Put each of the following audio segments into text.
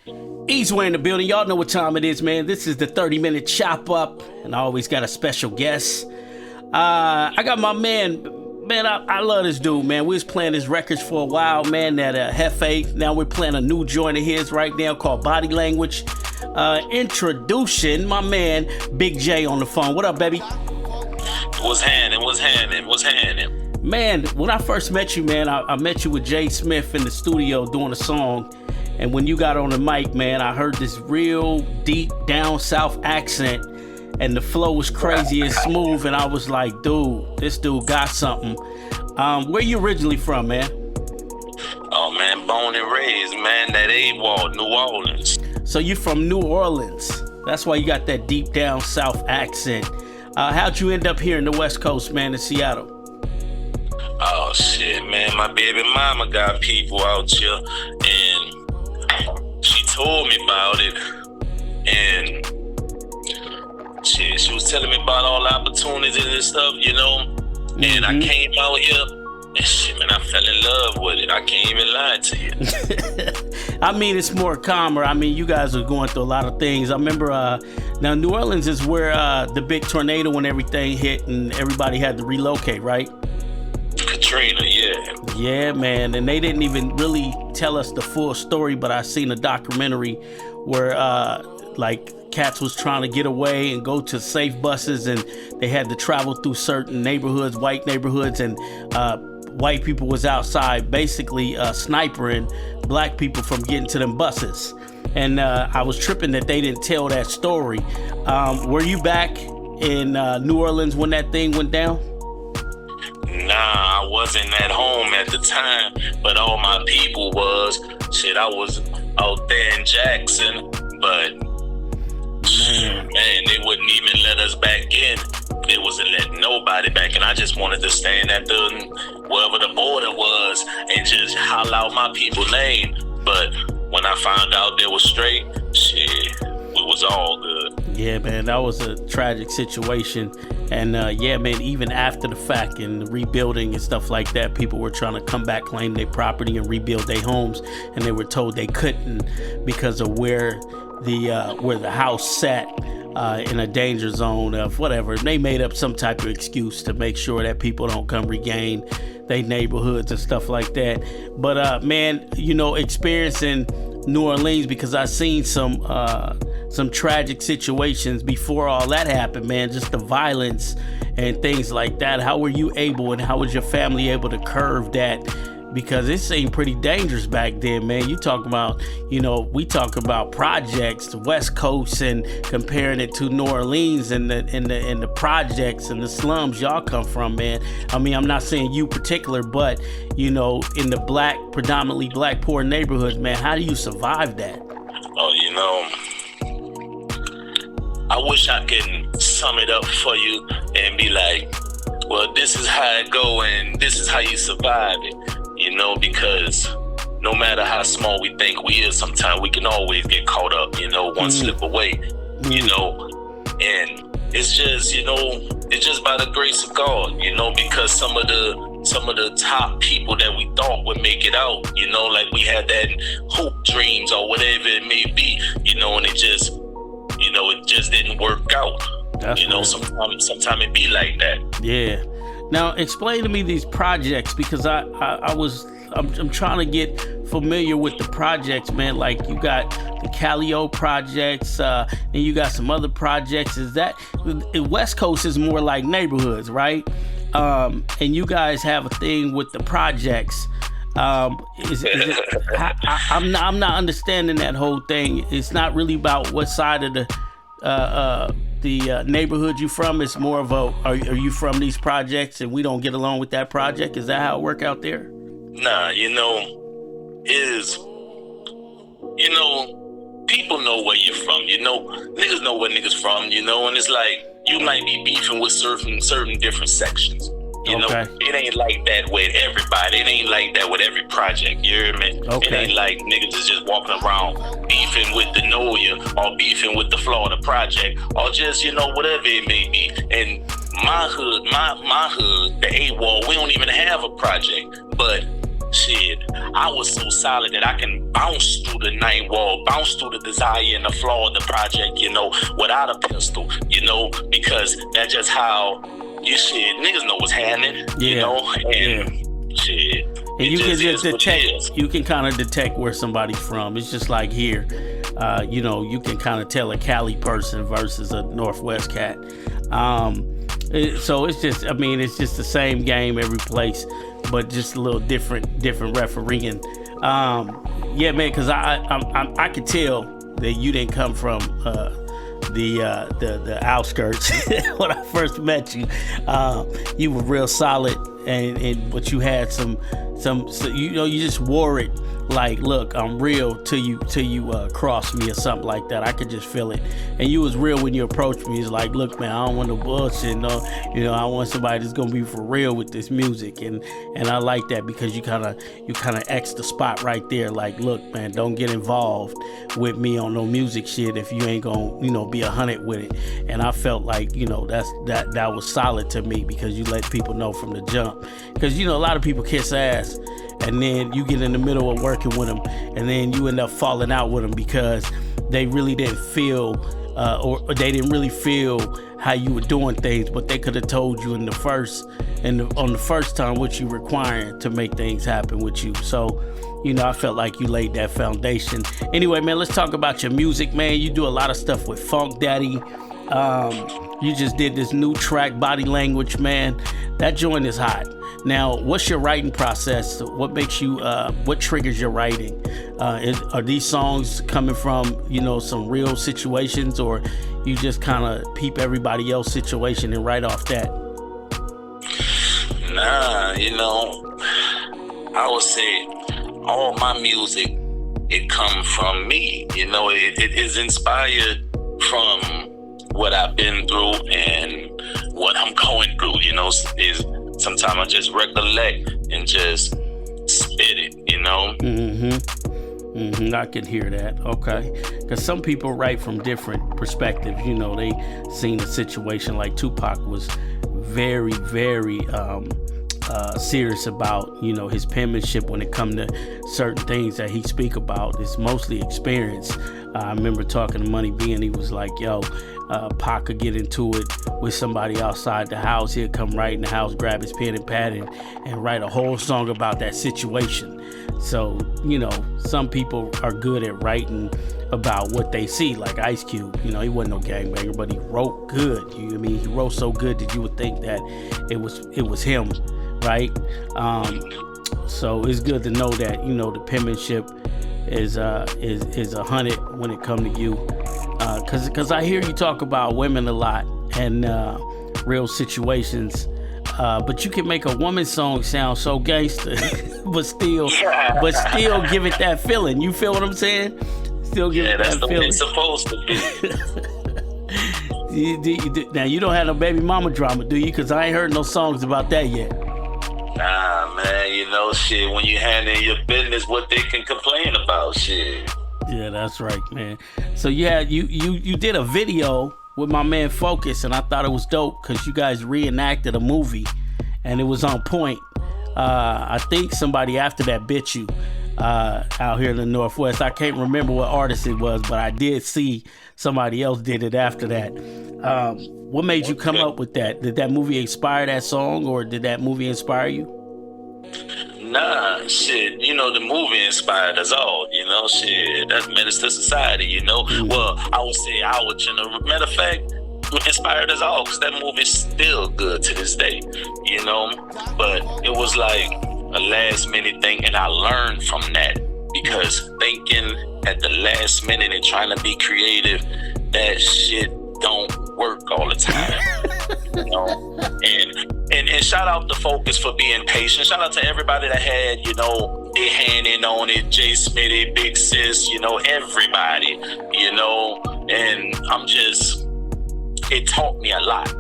Easeway in the building. Y'all know what time it is, man. This is the 30-minute chop up, and I always got a special guest. I got my man. Man, I love this dude, man. We was playing his records for a while, man, that Hefe. Now we're playing a new joint of his right now called Body Language. Introducing my man, Big J on the phone. What up, baby? What's happening? Man, when I first met you, man, I met you with Jay Smith in the studio doing a song. And when you got on the mic, man, I heard this real deep down south accent. And the flow was crazy and smooth. And I was like, dude, this dude got something. Where you originally from, man? Oh, man, born and raised, man, that E-Dawg, New Orleans. So you from New Orleans. That's why you got that deep down south accent. How'd you end up here in the West Coast, man, in Seattle? Oh, shit, man, my baby mama got people out here, and she told me about it, and shit, she was telling me about all the opportunities and stuff, you know, and I came out here, and shit, man, I fell in love with it. I can't even lie to you. I mean, it's more calmer. I mean, you guys are going through a lot of things. I remember, now New Orleans is where the big tornado and everything hit and everybody had to relocate, right? Katrina, yeah. Yeah, man. And they didn't even really tell us the full story, but I seen a documentary where, like, cats was trying to get away and go to safe buses, and they had to travel through certain neighborhoods, white neighborhoods, and white people was outside basically snipering black people from getting to them buses. And I was tripping that they didn't tell that story. Were you back in New Orleans when that thing went down? Nah, I wasn't at home at the time, but all my people was. Shit, I was out there in Jackson, but man, they wouldn't even let us back in. They wasn't letting nobody back in. I just wanted to stand at wherever the border was and just holler out my people's name. But when I found out they was straight, shit, it was all good. Yeah, man, that was a tragic situation. And yeah, man, even after the fact and the rebuilding and stuff like that, people were trying to come back, claim their property and rebuild their homes, and they were told they couldn't because of where the house sat in a danger zone of whatever. They made up some type of excuse to make sure that people don't come regain their neighborhoods and stuff like that. But man, you know, experiencing New Orleans, because I seen some tragic situations before all that happened, man, just the violence and things like that. How were you able, and how was your family able to curb that? Because it seemed pretty dangerous back then, man. You talk about, you know, we talk about projects, the West Coast, and comparing it to New Orleans and the projects and the slums y'all come from, man. I mean, I'm not saying you particular, but, you know, in the predominantly black poor neighborhoods, man, how do you survive that? Oh, you know, I wish I could sum it up for you and be like, well, this is how it go and this is how you survive it. You know, because no matter how small we think we is, sometimes we can always get caught up, you know, one slip away, you know, and it's just, you know, it's just by the grace of God, you know, because some of the top people that we thought would make it out, you know, like we had that hope dreams or whatever it may be, you know, and it just, you know, it just didn't work out. That's you know, right. Sometimes it be like that. Yeah. Now, explain to me these projects, because I'm trying to get familiar with the projects, man. Like you got the Calio projects, and you got some other projects. Is that West Coast is more like neighborhoods, right? And you guys have a thing with the projects. I'm not understanding that whole thing. It's not really about what side of the neighborhood you from. It's more of are you from these projects and we don't get along with that project? Is that how it work out there? Nah, you know, people know where you're from, you know, niggas know where niggas from, you know, and it's like, you might be beefing with certain different sections. You know, it ain't like that with everybody. It ain't like that with every project. You hear me? Okay. It ain't like niggas is just walking around beefing with the Noya or beefing with the Florida project or just, you know, whatever it may be. And my hood, the E-Dawg, we don't even have a project. But shit, I was so solid that I can bounce through the ninth wall, bounce through the desire and the flaw of the project, without a pistol, because that's just how niggas know what's happening, and shit. And you can just detect, you can kind of detect where somebody's from. It's just like here, you can kind of tell a Cali person versus a Northwest cat. So it's just, it's just the same game every place, but just a little different refereeing. Yeah, man, because I could tell that you didn't come from the outskirts when I first met you. You were real solid, but you had some you just wore it like, look, I'm real till you cross me or something like that. I could just feel it. And you was real when you approached me. It's like, look, man, I don't want no bullshit. No, I want somebody that's gonna be for real with this music. And I like that because you kind of X the spot right there. Like, look, man, don't get involved with me on no music shit if you ain't gonna be 100 with it. And I felt like that was solid to me because you let people know from the jump. Because a lot of people kiss ass, and then you get in the middle of working with them, and then you end up falling out with them because they really didn't feel, or they didn't really feel how you were doing things, but they could have told you on the first time what you requiring to make things happen with you. So, I felt like you laid that foundation. Anyway, man, let's talk about your music, man. You do a lot of stuff with Funk Daddy. You just did this new track, Body Language, man. That joint is hot. Now, what's your writing process? What makes you, what triggers your writing? Are these songs coming from, some real situations, or you just kind of peep everybody else's situation and write off that? Nah, I would say all my music, it comes from me. It is inspired from what I've been through and what I'm going through, is sometimes I just recollect and just spit it, I can hear that. Okay. Because some people write from different perspectives. They seen a situation like Tupac was very, very serious about, his penmanship when it come to certain things that he speak about. It's mostly experience. I remember talking to Money B, and he was like, yo, Pac could get into it with somebody outside the house. He'd come right in the house, grab his pen and pad, and write a whole song about that situation. So, some people are good at writing about what they see, like Ice Cube. He wasn't no gangbanger, but he wrote good. He wrote so good that you would think that it was him, right? So it's good to know that, the penmanship is 100 when it come to you. Cause I hear you talk about women a lot and real situations, but you can make a woman song sound so gangster, but still give it that feeling. You feel what I'm saying? Still give it that feeling. That's the way it's supposed to be. Now you don't have no baby mama drama, do you? Cause I ain't heard no songs about that yet. Nah, man. Shit. When you handle your business, what they can complain about, shit. Yeah, that's right, man. So you did a video with my man Focus, and I thought it was dope because you guys reenacted a movie, and it was on point. I think somebody after that bit you out here in the Northwest. I can't remember what artist it was, but I did see somebody else did it after that. What made you come up with that? Did that movie inspire that song, or did that movie inspire you? Nah, shit, the movie inspired us all, shit, that's Minister Society, Well, I would say our general, matter of fact, inspired us all, because that movie's still good to this day, but it was like a last minute thing, and I learned from that, because thinking at the last minute and trying to be creative, that shit don't work all the time. And shout out to Focus for being patient. Shout out to everybody that had, their hand in on it. Jay Smitty, Big Sis, everybody, and it taught me a lot,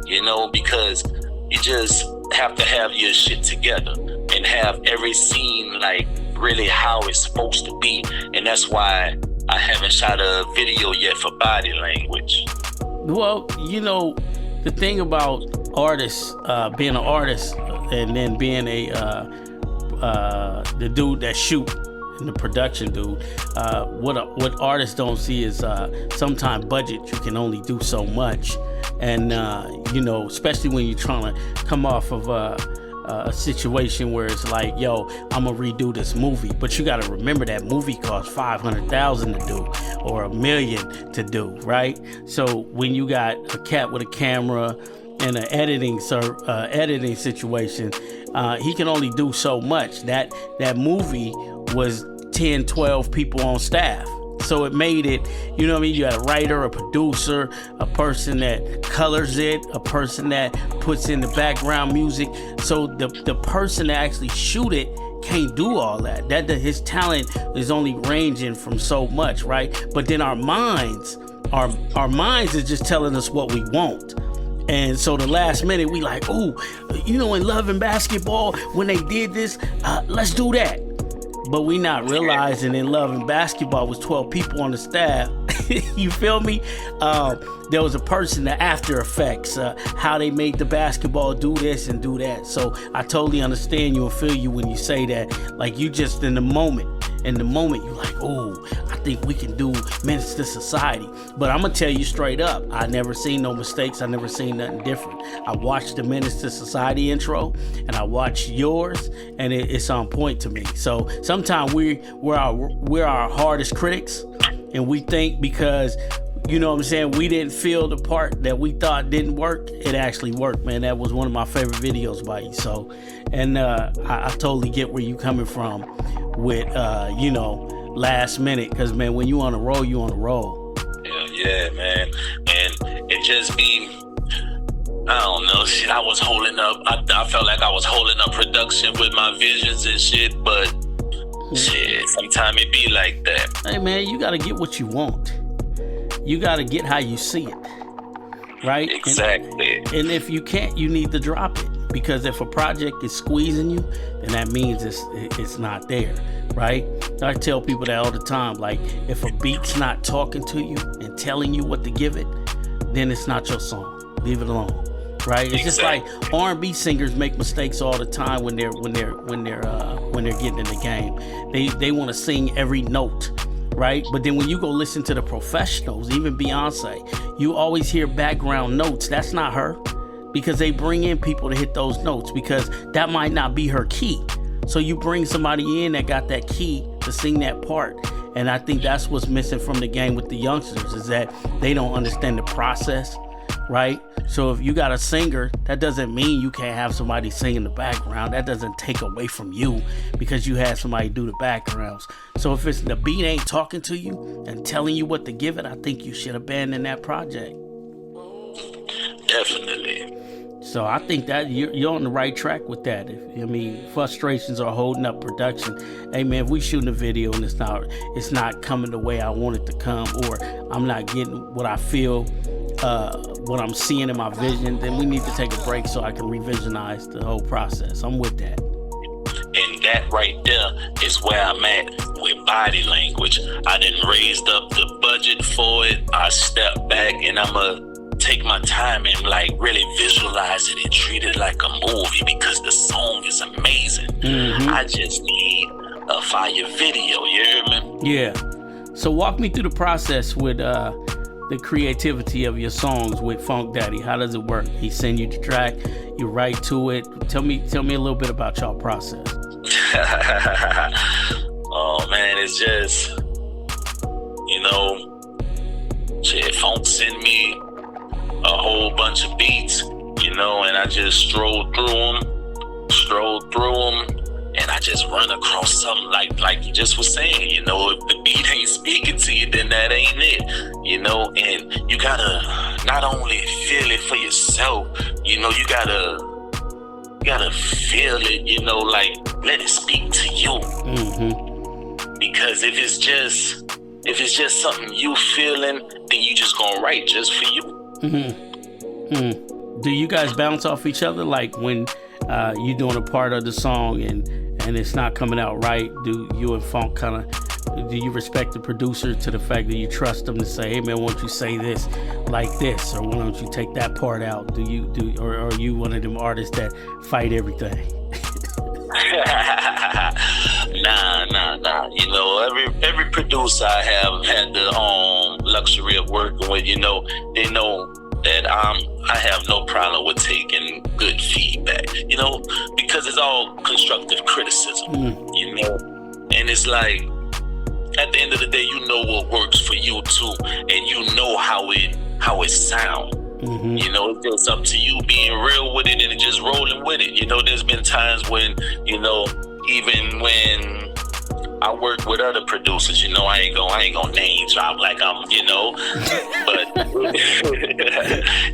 because you just have to have your shit together and have every scene like really how it's supposed to be. And that's why I haven't shot a video yet for Body Language. Well, the thing about artists, being an artist and then being a the dude that shoot and the production dude, what artists don't see is sometimes budget, you can only do so much. And especially when you're trying to come off of a situation where it's like, yo, I'm gonna redo this movie, but you gotta remember that movie cost $500,000 to do or $1 million to do, right? So when you got a cat with a camera and an editing situation, he can only do so much. That movie was 10, 12 people on staff. So it made it, you know what I mean? You had a writer, a producer, a person that colors it, a person that puts in the background music. So the person that actually shoot it can't do all that. His talent is only ranging from so much, right? But then our minds is just telling us what we want. And so the last minute we like, oh, in Love and Basketball, when they did this, let's do that. But we not realizing in Love and Basketball was 12 people on the staff. You feel me? There was a person, the After Effects, how they made the basketball do this and do that. So I totally understand you and feel you when you say that. Like, you just in the moment. In the moment, you're like, oh, I think we can do Menace to Society. But I'm going to tell you straight up, I never seen no mistakes. I never seen nothing different. I watched the Menace to Society intro, and I watched yours, and it's on point to me. So sometimes we're our hardest critics, and we think because, you know what I'm saying, we didn't feel the part that we thought didn't work, it actually worked, man. That was one of my favorite videos by you. So, and I totally get where you coming from with, last minute. Because, man, when you on a roll, you on a roll. Yeah, man. And it just be, I don't know, shit, I was holding up, I felt like I was holding up production with my visions and shit, but shit, sometimes it be like that. Hey, man, you got to get what you want. You got to get how you see it, right? Exactly. And if you can't, you need to drop it. Because if a project is squeezing you, then that means it's not there, right? I tell people that all the time. Like, if a beat's not talking to you and telling you what to give it, then it's not your song. Leave it alone, right? It's just like R&B singers make mistakes all the time when they're getting in the game. They want to sing every note, right? But then when you go listen to the professionals, even Beyonce, you always hear background notes. That's not her, because they bring in people to hit those notes, because that might not be her key. So you bring somebody in that got that key to sing that part. And I think that's what's missing from the game with the youngsters, is that they don't understand the process, right? So if you got a singer, that doesn't mean you can't have somebody sing in the background. That doesn't take away from you because you had somebody do the backgrounds. So if the beat ain't talking to you and telling you what to give it, I think you should abandon that project. Definitely. So I think that you're on the right track with that. Frustrations are holding up production. Hey, man, if we shooting a video and it's not coming the way I want it to come, or I'm not getting what I feel, what I'm seeing in my vision, then we need to take a break so I can revisionize the whole process. I'm with that. And that right there is where I'm at with body language. I done raised up the budget for it. I stepped back and I'm a take my time and like really visualize it and treat it like a movie, because the song is amazing. Mm-hmm. I just need a fire video, you hear me? Yeah. So walk me through the process with the creativity of your songs with Funk Daddy. How does it work? He send you the track, you write to it. Tell me a little bit about y'all process. Oh man, it's just, Funk send me a whole bunch of beats, and I just stroll through them, and I just run across something like you just was saying, if the beat ain't speaking to you, then that ain't it, and you gotta not only feel it for yourself, you gotta feel it, like let it speak to you. Mm-hmm. Because if it's just something you feeling, then you just gonna write just for you. Mm-hmm. Mm. Do you guys bounce off each other? Like when you're doing a part of the song and it's not coming out right, do you and Funk do you respect the producer to the fact that you trust them to say, hey man, why don't you say this like this, or why don't you take that part out? Or are you one of them artists that fight everything? Nah. You know, every producer I have had the luxury of working with, you know, they know that I have no problem with taking good feedback, you know, because it's all constructive criticism, you know, and it's like at the end of the day, you know what works for you too, and you know how it sounds. You know, it's just up to you being real with it and just rolling with it. You know, there's been times when, you know, even when I work with other producers, you know, I ain't gonna name drop like I'm, you know, but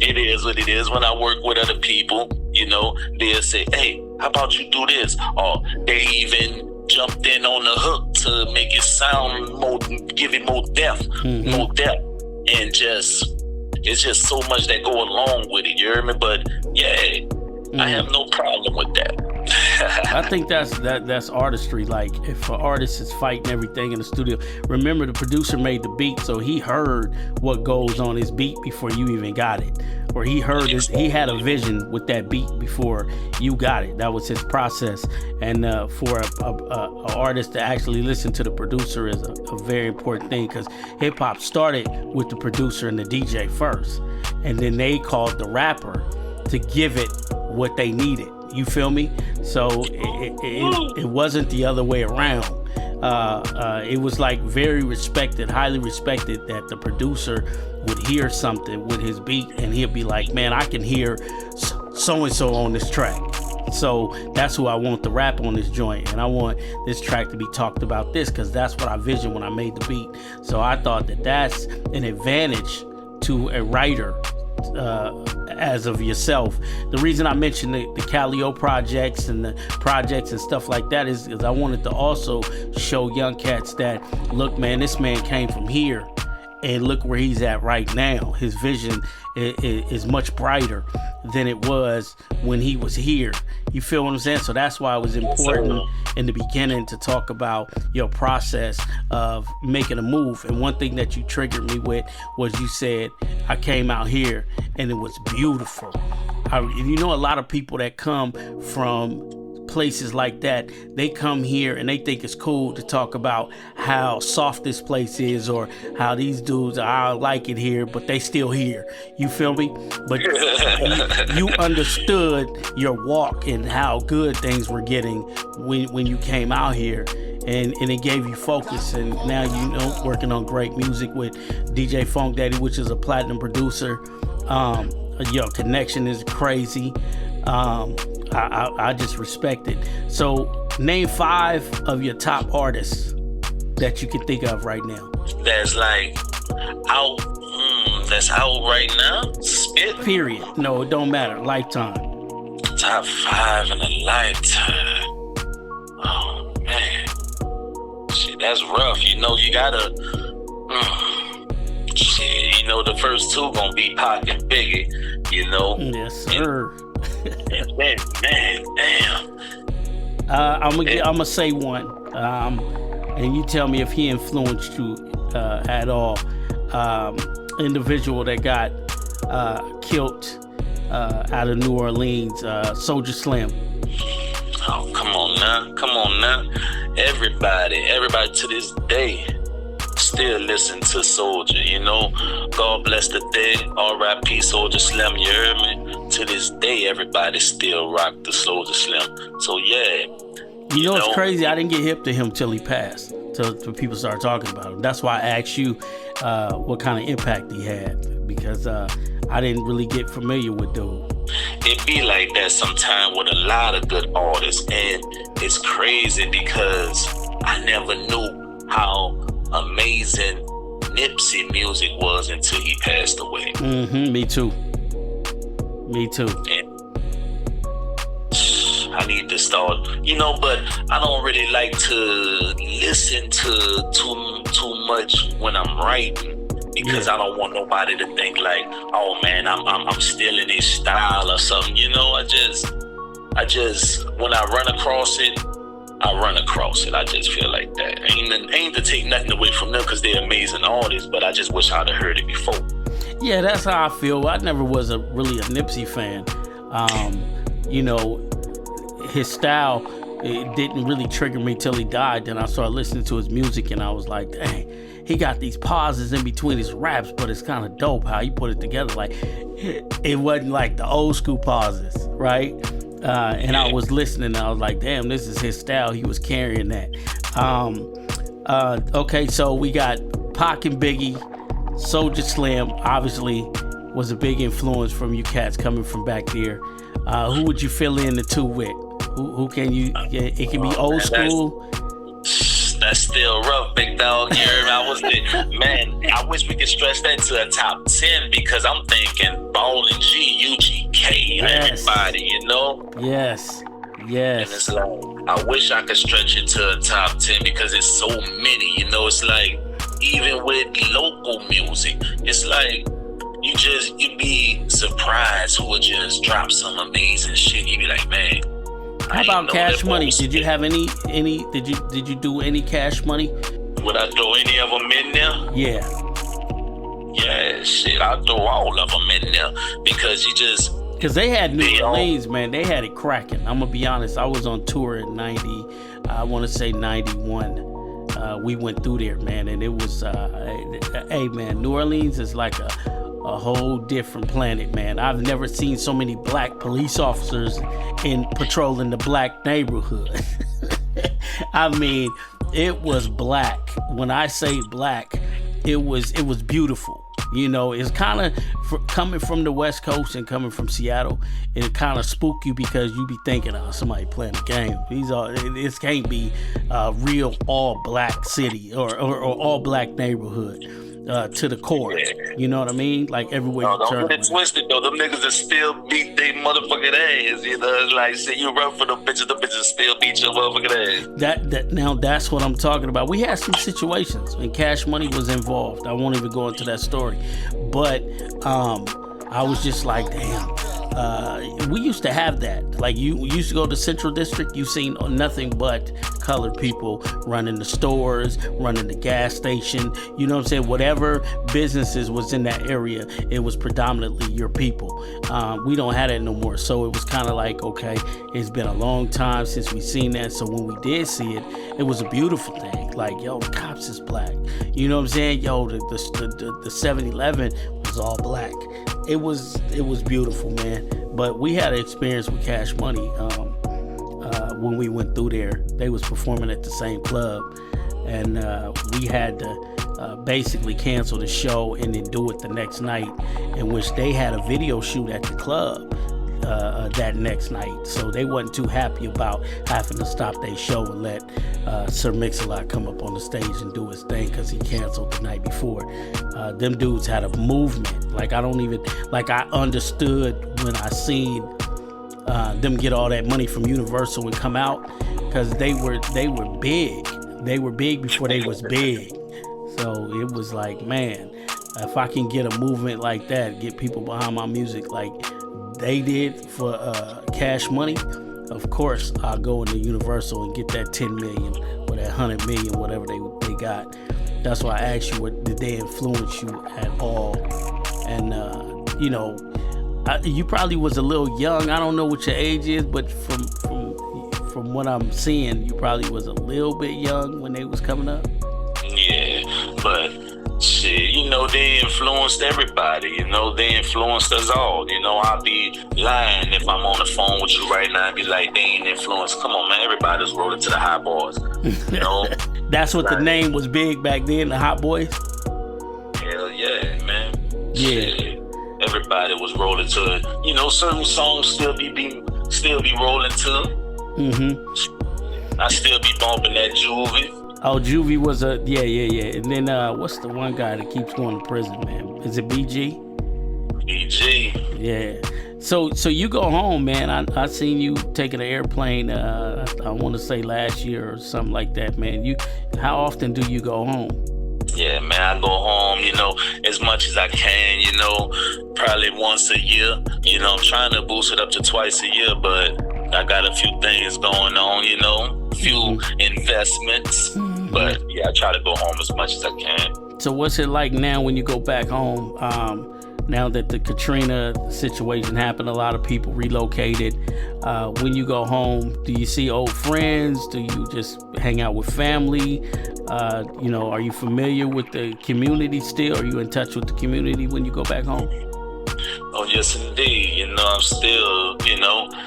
it is what it is. When I work with other people, you know, they'll say, hey, how about you do this? Or they even jumped in on the hook to make it sound more, give it more depth, and it's just so much that go along with it, you hear me? But yeah, I have no problem with that. I think that's artistry. Like, if an artist is fighting everything in the studio, remember the producer made the beat, so he heard what goes on his beat before you even got it, or he heard it. He had a vision with that beat before you got it. That was his process. And for a artist to actually listen to the producer is a very important thing, because hip hop started with the producer and the DJ first, and then they called the rapper to give it what they needed. You feel me? So it wasn't the other way around. It was like very respected, highly respected, that the producer would hear something with his beat and he'd be like, man, I can hear so-and-so on this track. So that's who I want to rap on this joint, and I want this track to be talked about this, because that's what I visioned when I made the beat. So I thought that that's an advantage to a writer as of yourself. The reason I mentioned the Calio projects and the projects and stuff like that is I wanted to also show young cats that, look, man, this man came from here and look where he's at right now. His vision is much brighter than it was when he was here. You feel what I'm saying? So that's why it was important in the beginning to talk about your process of making a move. And one thing that you triggered me with was you said, I came out here and it was beautiful. You know, a lot of people that come from places like that, they come here and they think it's cool to talk about how soft this place is, or how these dudes, I don't like it here, but they still here. You feel me? But you understood your walk and how good things were getting when you came out here, and it gave you focus. And now, you know, working on great music with DJ Funk Daddy, which is a platinum producer. Your connection is crazy. I just respect it. So name 5 of your top artists that you can think of right now. That's like out. That's out right now. Spit. Period. No, it don't matter. Lifetime. Top 5 in a lifetime. Oh man, shit, that's rough. You know, you gotta. Shit, you know, the first 2 gonna be Pac and Biggie. You know. Yes, sir. Man, damn. I'm gonna say one, and you tell me if he influenced you at all. Individual that got killed out of New Orleans, Soulja Slim. Oh, come on now. Everybody to this day still listen to Soulja, you know. God bless the dead, R.I.P. Soulja Slim, you heard me? To this day, everybody still rock the Soulja Slim. So yeah. You know, it's crazy, I didn't get hip to him till he passed, till people started talking about him. That's why I asked you what kind of impact he had, because I didn't really get familiar with dude. It be like that sometimes with a lot of good artists, and it's crazy because I never knew how amazing Nipsey music was until he passed away. Me too. And I need to start, you know, but I don't really like to listen to too much when I'm writing, because I don't want nobody to think like, oh man, I'm stealing his style or something. You know, I just when I run across it, I just feel like that. Ain't to take nothing away from them, because they're amazing artists, but I just wish I'd have heard it before. Yeah, that's how I feel. I never was really a Nipsey fan. You know, his style it didn't really trigger me till he died. Then I started listening to his music, and I was like, dang, he got these pauses in between his raps, but it's kind of dope how he put it together. Like, it wasn't like the old school pauses, right? And I was listening, and I was like, damn, this is his style. He was carrying that. Okay, so we got Pac and Biggie. Soulja Slim obviously was a big influence from you cats coming from back there. Who would you fill in the two with? Who can you? It can be old school. That's still rough, big dog. I wish we could stretch that to a top 10 because I'm thinking Ballin' G, UGK, everybody, you know? Yes. And it's like, I wish I could stretch it to a top 10 because it's so many, you know? It's like, even with local music, it's like, you'd be surprised who would just drop some amazing shit. You'd be like, man. How about Cash Money? Did you have any? Did you do any Cash Money? Would I throw any of them in there? Yeah, shit, I'll throw all of them in there because because they had New Orleans, man. They had it cracking. I'm gonna be honest. I was on tour in '90. I want to say '91. We went through there, man, and it was. Hey, man, New Orleans is like a whole different planet, man. I've never seen so many black police officers in patrolling the black neighborhood. I mean, it was black. When I say black, it was beautiful. You know, it's kind of coming from the West Coast and coming from Seattle. It kind of spook you because you be thinking, oh, somebody playing a game. This can't be a real all black city or all black neighborhood. To the core, you know what I mean? Like everywhere you turn. Don't get it twisted though. Them niggas that still beat they motherfucking ass. You know, it's like say you run for them bitches still beat your motherfucking ass. Now that's what I'm talking about. We had some situations and Cash Money was involved. I won't even go into that story, but I was just like, damn. We used to have that. Like you used to go to Central District, you seen nothing but colored people running the stores, running the gas station. You know what I'm saying? Whatever businesses was in that area, it was predominantly your people. We don't have that no more. So it was kind of like, okay, it's been a long time since we seen that. So when we did see it, it was a beautiful thing. Like, yo, the cops is black. You know what I'm saying? Yo, the 7-Eleven was all black. It was beautiful, man. But we had an experience with Cash Money when we went through there. They was performing at the same club, and we had to basically cancel the show and then do it the next night, in which they had a video shoot at the club that next night. So they wasn't too happy about having to stop their show and let Sir Mix-a-Lot come up on the stage and do his thing because he canceled the night before. Them dudes had a movement. Like I understood when I seen them get all that money from Universal and come out, because they were big. They were big before they was big. So it was like, man, if I can get a movement like that, get people behind my music like they did for Cash Money, of course I'll go into Universal and get that 10 million or that 100 million, whatever they got. That's why I asked you, did they influence you at all? And you know, you probably was a little young. I don't know what your age is, but from what I'm seeing, you probably was a little bit young when they was coming up. Yeah, but shit, you know, they influenced everybody. You know, they influenced us all. You know, I'll be lying if I'm on the phone with you right now and be like, they ain't influenced. Come on, man, everybody's rolling to the Hot Boys. You know, that's what the name was big back then, the Hot Boys. Hell yeah, man. Yeah. Shit. Everybody was rolling to it. You know, certain songs still be rolling to. Mm-hmm. I still be bumping that Juvie. Oh, Juvie was yeah. And then what's the one guy that keeps going to prison, man? Is it BG? BG. Yeah. So you go home, man. I seen you taking an airplane. I want to say last year or something like that, man. How often do you go home? Yeah, man, I go home, you know, as much as I can, you know, probably once a year. You know, I'm trying to boost it up to twice a year, but I got a few things going on, you know, a few investments. But yeah, I try to go home as much as I can. So what's it like now when you go back home? now that the Katrina situation happened, a lot of people relocated. When you go home, do you see old friends? Do you just hang out with family? Are you familiar with the community still? Are you in touch with the community when you go back home? Oh, yes, indeed. I'm still,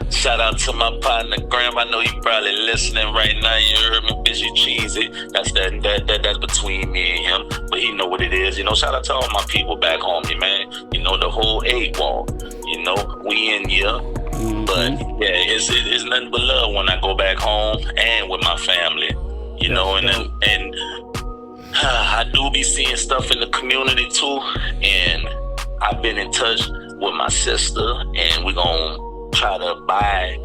shout out to my partner, Graham. I know you probably listening right now. You heard me, Busy Cheesy. That's between me and him. But he know what it is. Shout out to all my people back home, man. The whole E-Dawg. We in here. Mm-hmm. But, yeah, it's nothing but love when I go back home and with my family. And I do be seeing stuff in the community, too. And I've been in touch with my sister, and we're gonna try to buy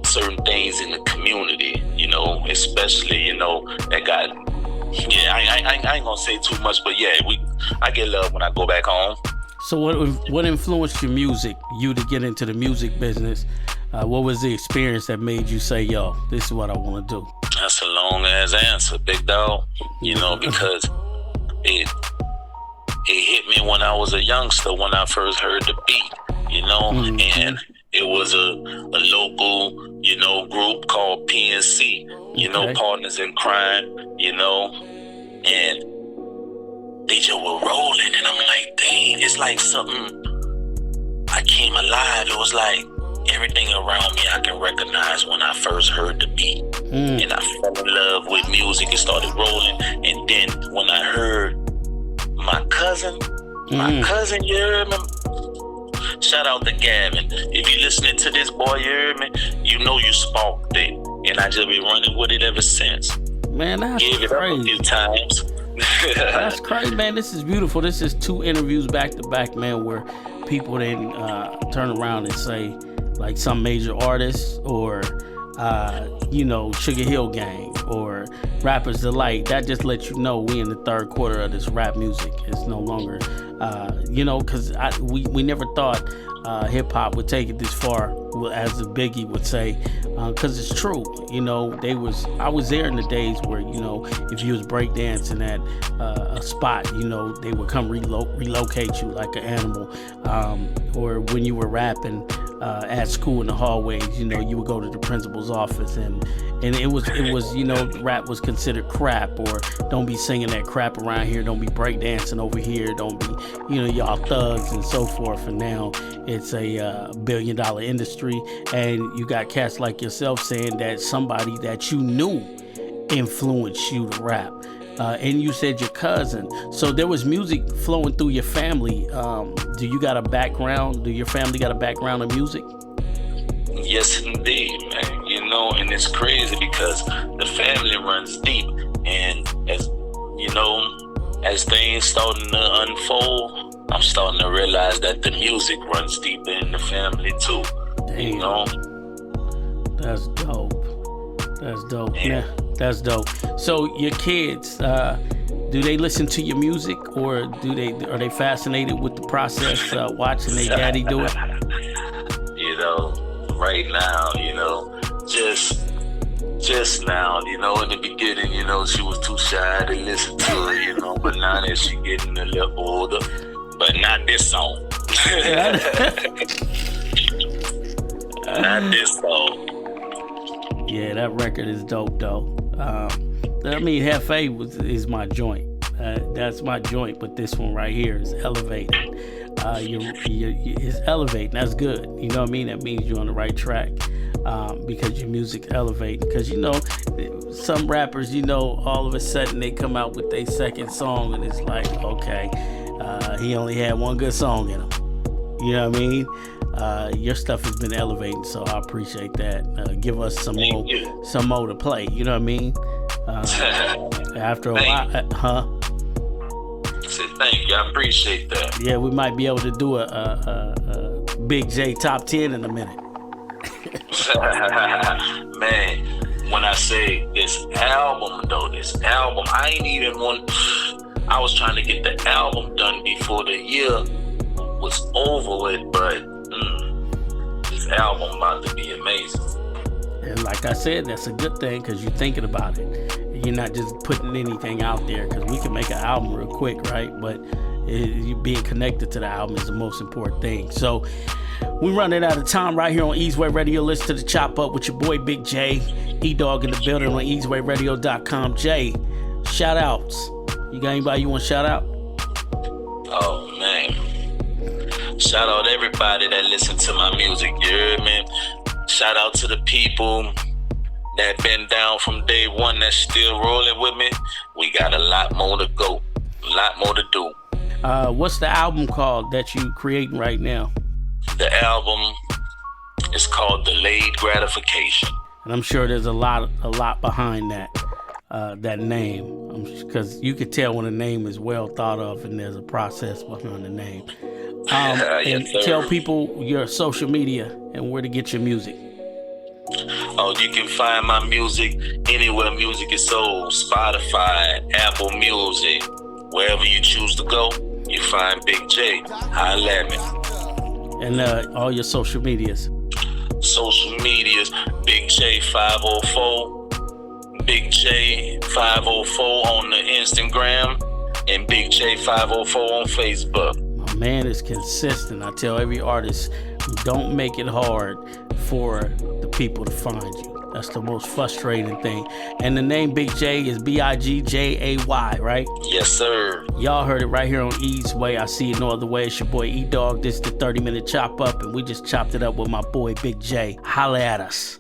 certain things in the community, especially, that got, I ain't gonna say too much, but yeah, I get love when I go back home. So what influenced you to get into the music business? What was the experience that made you say, yo, this is what I want to do? That's a long ass answer, big dog, because it hit me when I was a youngster, when I first heard the beat, Mm-hmm. and it was a local, group called PNC, Okay. Partners in Crime, and they just were rolling, and I'm like, dang, it's like something, I came alive. It was like everything around me I can recognize when I first heard the beat, and I fell in love with music and started rolling, and then when I heard my cousin, you heard me? Shout out to Gavin. If you listening to this, boy, you heard me? You sparked it. And I just been running with it ever since. Man, that's Gave it crazy. up a few times. That's crazy, man. This is beautiful. This is 2 interviews back to back, man, where people then turn around and say, like, some major artists or Sugar Hill Gang or Rappers Delight. That just lets you know we in the third quarter of this rap music. It's no longer, because we never thought hip hop would take it this far, as the Biggie would say, because it's true. I was there in the days where if you was breakdancing at a spot, they would come relocate you like an animal, or when you were rapping at school in the hallways, you would go to the principal's office and it was rap was considered crap, or don't be singing that crap around here, don't be breakdancing over here, don't be y'all thugs and so forth. And now it's a $1 billion industry, and you got cats like yourself saying that somebody that you knew influenced you to rap. And you said your cousin. So there was music flowing through your family. Do you got a background? Do your family got a background in music? Yes, indeed, man. And it's crazy because the family runs deep. And as things starting to unfold, I'm starting to realize that the music runs deeper in the family too. Damn. That's dope. That's dope. Yeah, that's dope. So your kids, do they listen to your music, or are they fascinated with the process, watching their daddy do it? Right now, just now, in the beginning, she was too shy to listen to it, but now that she getting a little older, but not this song. Not this song. Yeah, that record is dope, though. Hefe is my joint. That's my joint, but this one right here is elevating. It's elevating. That's good. You know what I mean? That means you're on the right track, because your music's elevating. Because some rappers, all of a sudden they come out with their second song, and it's like, okay, he only had one good song in him. You know what I mean? Your stuff has been elevating, so I appreciate that. Give us some more to play. You know what I mean? After a while, I said thank you. I appreciate that. Yeah, we might be able to do a Big J top 10 in a minute. Man, when I say this album, I was trying to get the album done before the year was over with, but this album about to be amazing. And like I said, that's a good thing, because you're thinking about it. You're not just putting anything out there, because we can make an album real quick, right? But You being connected to the album is the most important thing. So we running out of time right here on Easeway Radio. Listen to the Chop Up with your boy Big J. E-Dawg in the building on easewayradio.com. Jay, shout outs. You got anybody you want to shout out? Oh man, shout out everybody that listen to my music. You hear me? Shout out to the people that been down from day one, that's still rolling with me. We got a lot more to go, a lot more to do. What's the album called that you creating right now? The album is called Delayed Gratification. And I'm sure there's a lot behind that name, because you could tell when a name is well thought of and there's a process behind the name. And tell people your social media and where to get your music. Oh, you can find my music anywhere music is sold. Spotify, Apple Music, wherever you choose to go, you find Big J. Holla at me. And all your social medias. Social medias, Big J 504, Big J 504 on the Instagram, and Big J 504 on Facebook. My man is consistent. I tell every artist, don't make it hard for the people to find you. That's the most frustrating thing. And the name Big J is Bigjay, right? Yes, sir. Y'all heard it right here on E's Way. I see it no other way. It's your boy E-Dawg. This is the 30-minute chop up, and we just chopped it up with my boy Big J. Holla at us.